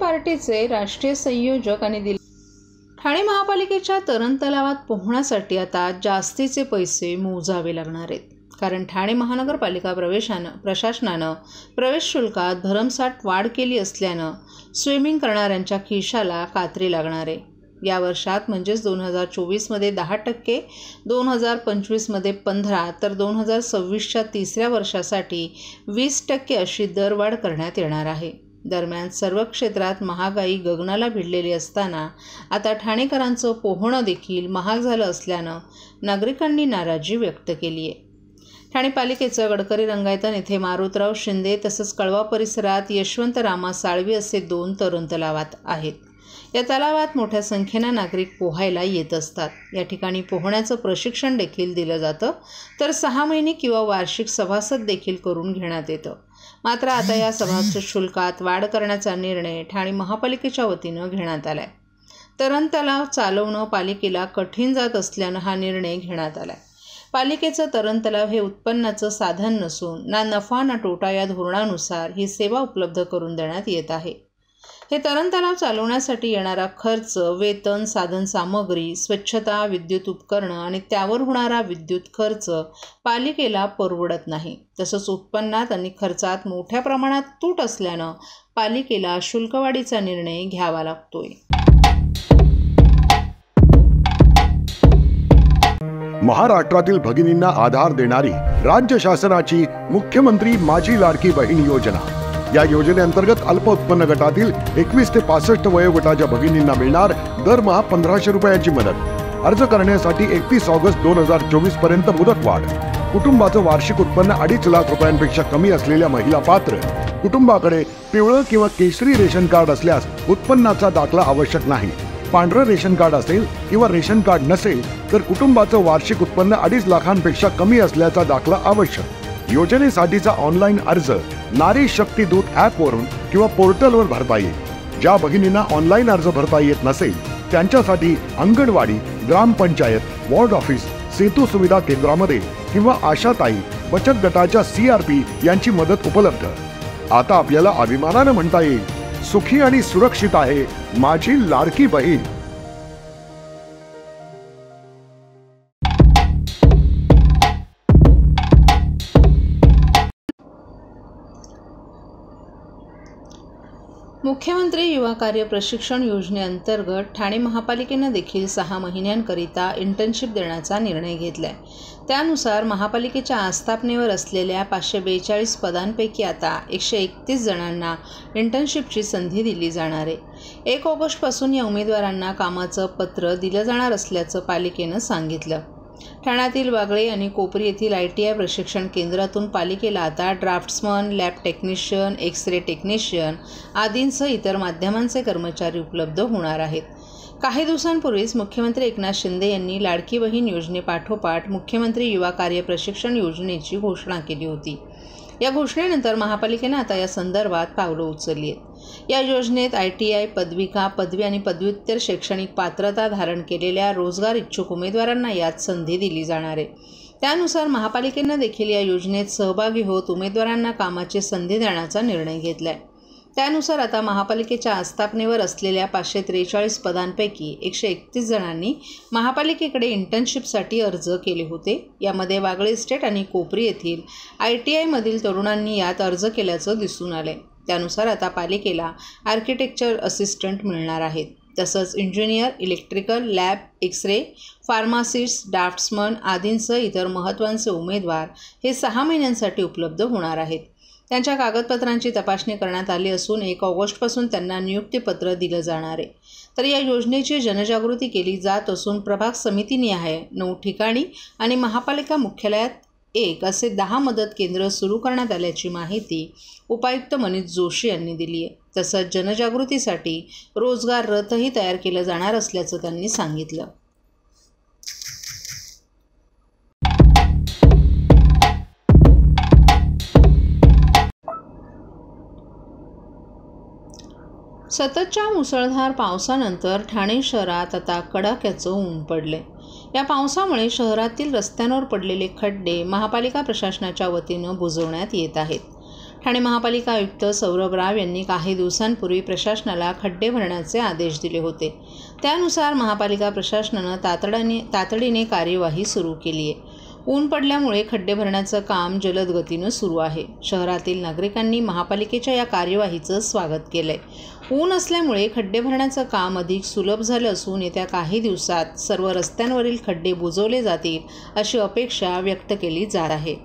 पार्टीचे राष्ट्रीय संयोजक आणि ठाणे महापालिकेच्या तरण तलावात पोहण्यासाठी आता जास्तीचे पैसे मोजावे लागणार आहेत. कारण ठाणे महानगरपालिका प्रशासनानं प्रवेश शुल्कात भरमसाठ वाढ केली असल्यानं स्विमिंग करणाऱ्यांच्या खिशाला कात्री लागणार आहे. या वर्षात म्हणजेच 2024मध्ये 10%, 2025मध्ये 15%, तर 2026च्या तिसऱ्या वर्षासाठी 20% अशी दरवाढ करण्यात येणार आहे. दरम्यान सर्व क्षेत्रात महागाई गगनाला भिडलेली असताना आता ठाणेकरांचं पोहणं देखील महाग झालं असल्यानं नागरिकांनी नाराजी व्यक्त केली आहे. ठाणे पालिकेचं गडकरी रंगायतन येथे मारुतराव शिंदे तसंच कळवा परिसरात यशवंतरामा साळवी असे 2 तरण तलावात आहेत. या तलावात मोठ्या संख्येनं नागरिक पोहायला येत असतात. या ठिकाणी पोहण्याचं प्रशिक्षण देखील दिलं जातं, तर 6 महिने किंवा वार्षिक सभासद देखील करून घेण्यात येतं. मात्र आता या सभासद शुल्कात वाढ करण्याचा निर्णय ठाणे महापालिकेच्या वतीनं घेण्यात आला आहे. तरण तलाव चालवणं पालिकेला कठीण जात असल्यानं हा निर्णय घेण्यात आला आहे. पालिकेचं तरण तलाव हे उत्पन्नाचं साधन नसून ना नफा ना तोटा या धोरणानुसार ही सेवा उपलब्ध करून देण्यात येत आहे. हे तरण तलाव चालवण्यासाठी येणारा खर्च, वेतन, साधनसामग्री, स्वच्छता, विद्युत उपकरणं आणि त्यावर होणारा विद्युत खर्च पालिकेला परवडत नाही. तसंच उत्पन्नात आणि खर्चात मोठ्या प्रमाणात तूट असल्यानं पालिकेला शुल्कवाढीचा निर्णय घ्यावा लागतोय. महाराष्ट्रातील भगिनींना आधार देणारी राज्य शासनाची मुख्यमंत्री माझी लाडकी बहीण योजना. या योजनेअंतर्गत अल्प उत्पन्न गटातील 21 ते 65 वयोगटाच्या भगिनींना मिळणार दरमहा 1500 रुपयांची मदत. अर्ज करण्यासाठी 31 ऑगस्ट 2024 पर्यंत मुदतवाढ. कुटुंबाचं वार्षिक उत्पन्न 2.5 लाख रुपयांपेक्षा कमी असलेल्या महिला पात्र. कुटुंबाकडे पिवळं किंवा केशरी रेशन कार्ड असल्यास उत्पन्नाचा दाखला आवश्यक नाही. पांढरं रेशन कार्ड असेल किंवा रेशन कार्ड नसेल तर कुटुंबाचं वार्षिक उत्पन्न 2.5 लाखांपेक्षा कमी असल्याचा दाखला आवश्यक. योजनेसाठीचा ऑनलाईन अर्ज नारी शक्ती दूत ॲपवरून किंवा पोर्टलवर भरता येईल. ज्या भगिनींना ऑनलाईन अर्ज भरता येत नसेल त्यांच्यासाठी अंगणवाडी, ग्रामपंचायत, वॉर्ड ऑफिस, सेतू सुविधा केंद्रामध्ये किंवा आशाताई बचत गटाच्या CRP यांची मदत उपलब्ध. आता आपल्याला अभिमानानं म्हणता येईल, सुखी आणि सुरक्षित आहे माझी लाडकी बहीण. मुख्यमंत्री युवा कार्य प्रशिक्षण योजनेअंतर्गत ठाणे महापालिकेनं देखील 6 महिन्यांकरिता इंटर्नशिप देण्याचा निर्णय घेतला आहे. त्यानुसार महापालिकेच्या आस्थापनेवर असलेल्या 542 पदांपैकी आता 131 जणांना इंटर्नशिपची संधी दिली जाणार आहे. 1 ऑगस्टपासून या उमेदवारांना कामाचं पत्र दिलं जाणार असल्याचं पालिकेनं सांगितलं. ठाण्यातील वागळे आणि कोपरी येथील ITI प्रशिक्षण केंद्रातून पालिकेला आता draftsman, lab technician, X-ray technician आदींसह इतर माध्यमांचे कर्मचारी उपलब्ध होणार आहेत. काही दिवसांपूर्वीच मुख्यमंत्री एकनाथ शिंदे यांनी लाडकी बहीण योजनेपाठोपाठ मुख्यमंत्री युवा कार्य प्रशिक्षण योजनेची घोषणा केली होती. या घोषणेनंतर महापालिकेनं आता या संदर्भात पावलं उचलली आहेत. या योजनेत ITI, पदविका, पदवी आणि पदव्युत्तर शैक्षणिक पात्रता धारण केलेल्या रोजगार इच्छुक उमेदवारांना यात संधी दिली जाणार आहे. त्यानुसार महापालिकेनं देखील या योजनेत सहभागी होत उमेदवारांना कामाची संधी देण्याचा निर्णय घेतला आहे. त्यानुसार आता महापालिकेच्या आस्थापनेवर असलेल्या 543 पदांपैकी 131 जणांनी महापालिकेकडे इंटर्नशिपसाठी अर्ज केले होते. यामध्ये वागळे इस्टेट आणि कोपरी येथील ITI-मधील तरुणांनी यात अर्ज केल्याचं दिसून आले. त्यानुसार आता पालिकेला आर्किटेक्चर असिस्टंट मिळणार आहेत. तसंच engineer, electrical, lab, X-ray, pharmacist, draftsman आदींसह इतर महत्त्वाचे उमेदवार हे 6 महिन्यांसाठी उपलब्ध होणार आहेत. त्यांच्या कागदपत्रांची तपासणी करण्यात आली असून 1 ऑगस्टपासून त्यांना नियुक्तीपत्र दिलं जाणार आहे. तर या योजनेची जनजागृती केली जात असून प्रभाग समितीनिहाय 9 ठिकाणी आणि महापालिका मुख्यालयात 1 असे 10 मदत केंद्र सुरू करण्यात आल्याची माहिती उपायुक्त मनीष जोशी यांनी दिली आहे. तसंच जनजागृतीसाठी रोजगार रथही तयार केलं जाणार असल्याचं त्यांनी सांगितलं. सततच्या मुसळधार पावसानंतर ठाणे शहरात आता कडाक्याचं ऊन पडले. या पावसामुळे शहरातील रस्त्यांवर पडलेले खड्डे महापालिका प्रशासनाच्या वतीनं बुजवण्यात येत आहेत. ठाणे महापालिका आयुक्त सौरभ राव यांनी काही दिवसांपूर्वी प्रशासनाला खड्डे भरण्याचे आदेश दिले होते. त्यानुसार महापालिका प्रशासनानं तातडीने कार्यवाही सुरू केली आहे. ऊन पडल्यामुळे खड्डे भरण्याचं काम जलद गतीनं सुरू आहे. शहरातील नागरिकांनी महापालिकेच्या या कार्यवाहीचं स्वागत केलंय. ऊन असल्यामुळे खड्डे भरण्याचं काम अधिक सुलभ झालं असून येत्या काही दिवसात सर्व रस्त्यांवरील खड्डे बुजवले जातील अशी अपेक्षा व्यक्त केली जात आहे.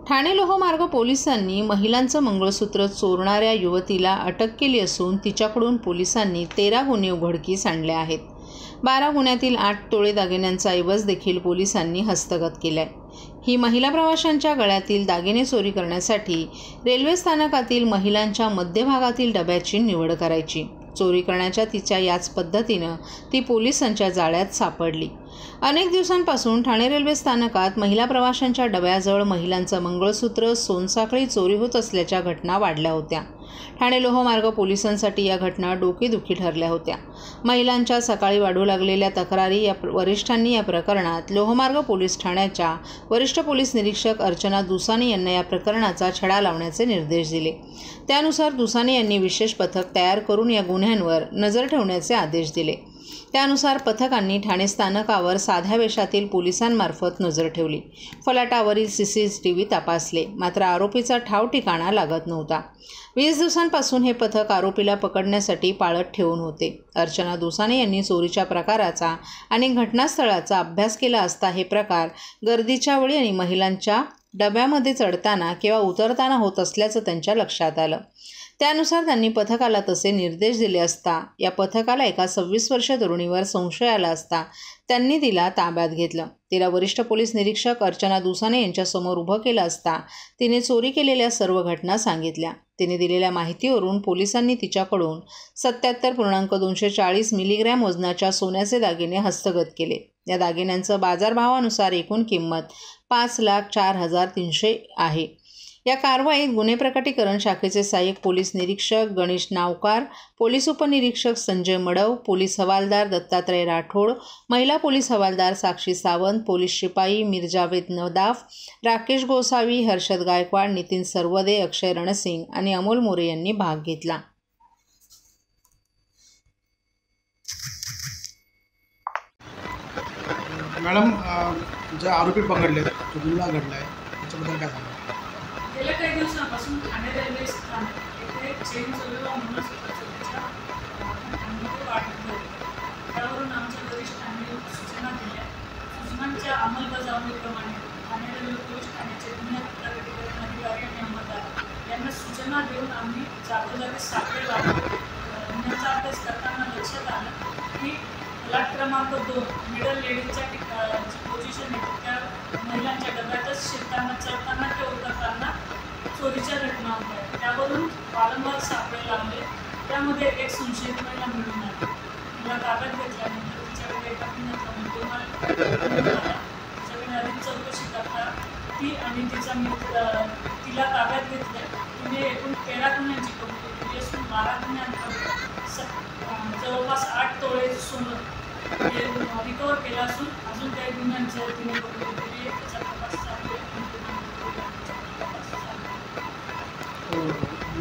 ठाणे लोहमार्ग पोलिसांनी महिलांचं मंगळसूत्र चोरणाऱ्या युवतीला अटक केली असून तिच्याकडून पोलिसांनी 13 गुन्हे उघडकीस आणले आहेत. 12 गुन्ह्यातील 8 तोळे दागिन्यांचा ऐवज देखील पोलिसांनी हस्तगत केलाय. ही महिला प्रवाशांच्या गळ्यातील दागिने चोरी करण्यासाठी रेल्वे स्थानकातील महिलांच्या मध्यभागातील डब्याची निवड करायची. चोरी करण्याच्या तिच्या याच पद्धतीनं ती पोलिसांच्या जाळ्यात सापडली. अनेक दिवसांपासून ठाणे रेल्वे स्थानकात महिला प्रवाशांच्या डब्याजवळ महिलांचं मंगळसूत्र, सोनसाखळी चोरी होत असल्याच्या घटना वाढल्या होत्या. ठाणे लोहमार्ग पोलिसांसाठी या घटना डोकेदुखी ठरल्या होत्या. महिलांच्या सकाळी वाढू लागलेल्या तक्रारी वरिष्ठांनी या प्रकरणात लोहमार्ग पोलीस ठाण्याच्या वरिष्ठ पोलीस निरीक्षक अर्चना दुसाने यांना या प्रकरणाचा छडा लावण्याचे निर्देश दिले. त्यानुसार दुसाने यांनी विशेष पथक तयार करून या गुन्ह्यांवर नजर ठेवण्याचे आदेश दिले. त्यानुसार पथकांनी ठाणे स्थानकावर साध्या वेशातील पोलिसांमार्फत नजर ठेवली. फलाटावरील CCTV तपासले, मात्र आरोपीचा ठाव ठिकाणा लागत नव्हता. 20 दिवसांपासून हे पथक आरोपीला पकडण्यासाठी पाळत ठेवून होते. अर्चना दुसाने यांनी चोरीच्या प्रकाराचा आणि घटनास्थळाचा अभ्यास केला असता हे प्रकार गर्दीच्या वेळी आणि महिलांच्या डब्यामध्ये चढताना किंवा उतरताना होत असल्याचं त्यांच्या लक्षात आलं. त्यानुसार त्यांनी पथकाला तसे निर्देश दिले असता या पथकाला एका 26 वर्षीय तरुणीवर संशय आला असता त्यांनी तिला ताब्यात घेतलं. तिला वरिष्ठ पोलीस निरीक्षक अर्चना दुसाने यांच्यासमोर उभं केलं असता तिने चोरी केलेल्या सर्व घटना सांगितल्या. तिने दिलेल्या माहितीवरून पोलिसांनी तिच्याकडून 77.240 मिलीग्रॅम वजनाच्या सोन्याचे दागिने हस्तगत केले. या दागिन्यांचं बाजारभावानुसार एकूण किंमत 5,04,300 आहे. या कारवाईत गुन्हे प्रकटीकरण शाखेचे सहाय्यक पोलीस निरीक्षक गणेश नावकार, पोलीस उपनिरीक्षक संजय मडव, पोलीस हवालदार दत्तात्रय राठोड, महिला पोलीस हवालदार साक्षी सावंत, पोलीस शिपाई मिरजावेद नदाफ, राकेश गोसावी, हर्षद गायकवाड, नितीन सरवदे, अक्षय रणसिंग आणि अमोल मोरे यांनी भाग घेतला. मॅडम, जे आरोपी पकडले जो गुन्हा घडला आहे त्याच्याबद्दल काय सांगा? गेल्या काही दिवसांपासून ठाणे रेल्वे स्थानक येथे चेन चोरीला मंगळसूत्राच्या वाढत होते. त्यावरून आमच्या वरिष्ठांनी सूचना दिल्या. सूचनांच्या अंमलबजावणीप्रमाणे ठाणे रेल्वे पोलीस ठाण्याचे गुन्हे प्रकटीकरण अधिकारी आणि अंमलदार यांना सूचना देऊन आम्ही जागोजागी सापळे लावले. गुन्ह्याचा अभ्यास करताना लक्षात आलं की फ्लॅट क्रमांक 2 मिडल लेडीजच्या जी पोझिशन आहे त्या महिलांच्या डब्यातच शिरताना, चढताना किंवा उतरताना चोरीच्या घटना होत्या. त्यावरून वारंवार सापळे लावले. त्यामध्ये एक संशयित महिला मिळून आली. तिला ताब्यात घेतल्यानंतर तिच्याकडे एका गुन्ह्याचा मुद्देमाल आला. तिच्याकडे अधिक चौकशी करता ती आणि तिचा मित्र तिला ताब्यात घेतल्या. तिने एकूण 13 गुन्ह्यांची कबुली दिली असून 12 गुन्ह्यांमध्ये जवळपास 8 तोळे सोनं हे रिकवर केलं असून अजून काही गुन्ह्यांच्या तिने कबुली दिली आहे. त्याचा तपास चालू आहे.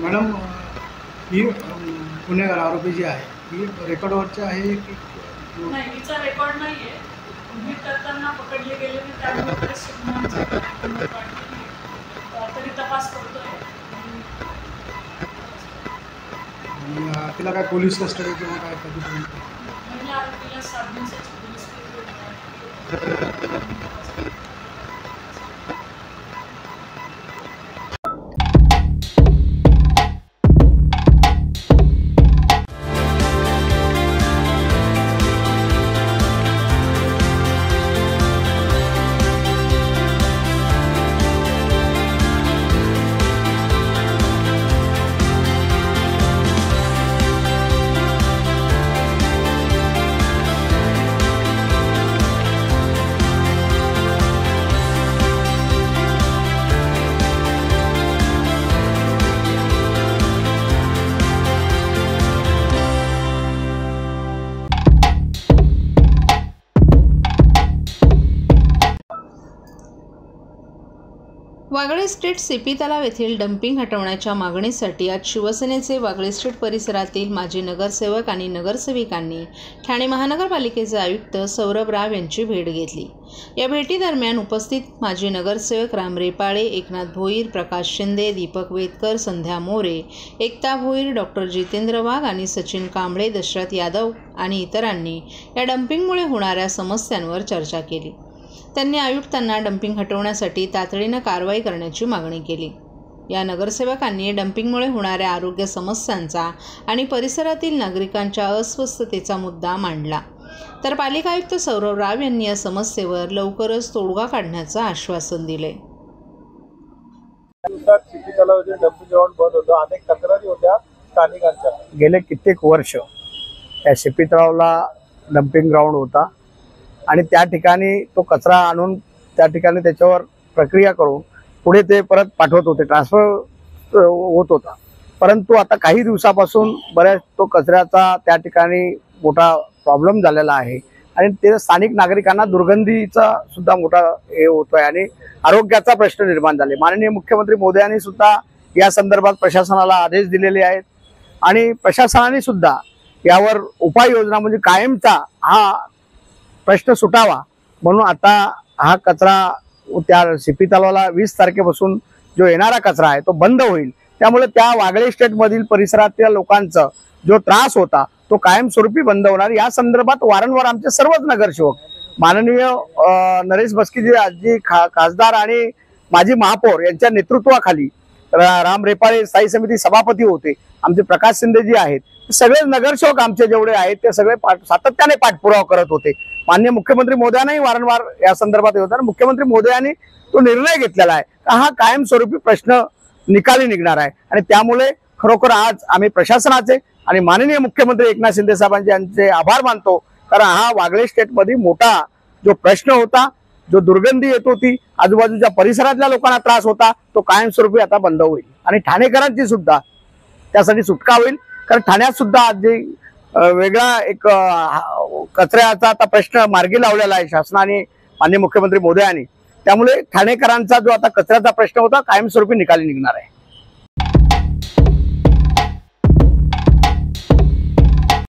मॅडम, ही गुन्हेगार आरोपी जी आहे ही रेकॉर्डवरची आहे की नाही? हिचा रेकॉर्ड नाही आहे. गुन्हे करताना पकडले गेले नाही, त्यामुळे बरेचसे गुन्ह्यांची तरी तपास करतोय. तिला काय पोलीस कस्टडी किंवा काय कधी महिला आरोपीला 7 दिवसाची police custody Wagle state CP तलाव येथील डम्पिंग हटवण्याच्या मागणीसाठी आज शिवसेनेचे वागळे स्टेट परिसरातील माजी नगरसेवक आणि नगरसेविकांनी ठाणे महानगरपालिकेचे आयुक्त सौरभ राव यांची भेट घेतली। या भेटीदरम्यान उपस्थित माजी नगरसेवक राम रेपाळे, एकनाथ भोईर, प्रकाश शिंदे, दीपक वेदकर, संध्या मोरे, एकता भोईर, डॉक्टर जितेंद्र वाघ आणि सचिन कांबळे, दशरथ यादव आणि इतरांनी या डम्पिंगमुळे होणाऱ्या समस्यांवर चर्चा केली। त्यांनी आयुक्तांना डम्पिंग हटवण्यासाठी तातडीनं कारवाई करण्याची मागणी केली। या नगरसेवकांनी डम्पिंगमुळे होणाऱ्या आरोग्य समस्यांचा आणि परिसरातील नागरिकांच्या अस्वस्थतेचा मुद्दा मांडला, तर पालिका आयुक्त सौरभ राव यांनी या समस्येवर लवकरच तोडगा काढण्याचं आश्वासन दिले। गेले कित्येक वर्ष या शिपी तलावाला डम्पिंग ग्राउंड होता आणि त्या ठिकाणी तो कचरा आणून त्या ठिकाणी त्याच्यावर प्रक्रिया करून पुढे ते परत पाठवत होते, ट्रान्सफर होत होता। परंतु आता काही दिवसापासून बऱ्याच तो कचऱ्याचा त्या ठिकाणी मोठा प्रॉब्लेम झालेला आहे आणि ते स्थानिक नागरिकांना दुर्गंधीचा सुद्धा मोठा हे होतोय आणि आरोग्याचा प्रश्न निर्माण झाले। माननीय मुख्यमंत्री मोदयांनी सुद्धा या संदर्भात प्रशासनाला आदेश दिलेले आहेत आणि प्रशासनाने सुद्धा यावर उपाययोजना म्हणजे कायमचा हा प्रश्न सुटावा म्हणून आता हा कचरा त्या सीपी तलावाला 20 तारखेपासून जो येणारा कचरा आहे तो बंद होईल। त्यामुळे त्या वागळे स्टेट मधील परिसरातील लोकांचा जो त्रास होता तो कायमस्वरूपी बंद होणार। या संदर्भात वारंवार आमचे सर्वच नगरसेवक माननीय नरेश बस्कीजी खासदार आणि माजी महापौर यांच्या नेतृत्वाखाली राम रेपाळे स्थायी समिती सभापती होते, आमचे प्रकाश शिंदे जी आहेत, सगळे नगरसेवक आमचे जेवढे आहेत ते सगळे सातत्याने पाठपुरावा करत होते। माननीय मुख्यमंत्री मोदयांनाही वारंवार या संदर्भात होता आणि मुख्यमंत्री मोदयांनी तो निर्णय घेतलेला आहे का हा कायमस्वरूपी प्रश्न निकाली निघणार आहे आणि त्यामुळे खरोखर आज आम्ही प्रशासनाचे आणि माननीय मुख्यमंत्री एकनाथ शिंदे साहेबांचे यांचे आभार मानतो, कारण हा वागळे स्टेट मध्ये मोठा जो प्रश्न होता, जो दुर्गंधी येत होती, आजूबाजूच्या परिसरातल्या लोकांना त्रास होता, तो कायमस्वरूपी आता बंद होईल आणि ठाणेकरांची सुद्धा त्यासाठी सुटका होईल। कारण ठाण्यात सुद्धा आज जे वेगळा एक कचऱ्याचा आता प्रश्न मार्गी लावलेला आहे शासनाने माननीय मुख्यमंत्री मोदयांनी, त्यामुळे ठाणेकरांचा जो आता कचऱ्याचा प्रश्न होता कायमस्वरूपी निकाली निघणार आहे।